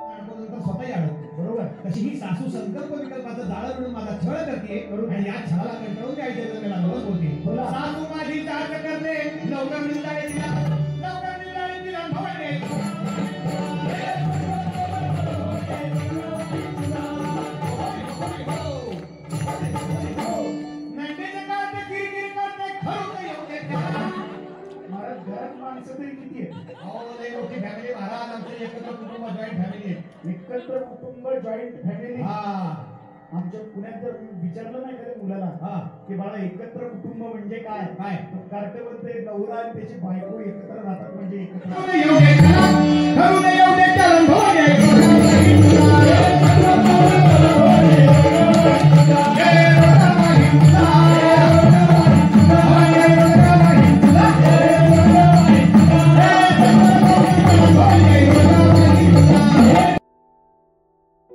स्वतःही अडकते बरोबर. तशी ही सासू संकल्प विकल्पाचं जाळं म्हणून माझा छळ करते आणि या छळाला कंटाळून आई जगदंबेला नवस बोलते. सासू माझी जाच करते लवकर मिळाले तिला लवकर मिळाले तिला भवाने नंदेच्या काळात किरकिर करते खरं योग्य महाराज. घरात माणसं तरी किती आहेत? अहो लय मोठी फॅमिली महाराज. आमचं एकत्र कुटुंब जॉईंट फॅमिली आहे. एकत्र कुटुंब जॉईंट फॅमिली. आमच्या पुण्यात जर विचारलं नाही का मुलाला की बाळा एकत्र कुटुंब म्हणजे काय काय कार्ट बनते नवरा आणि त्याची बायको एकत्र राहतात म्हणजे एकत्र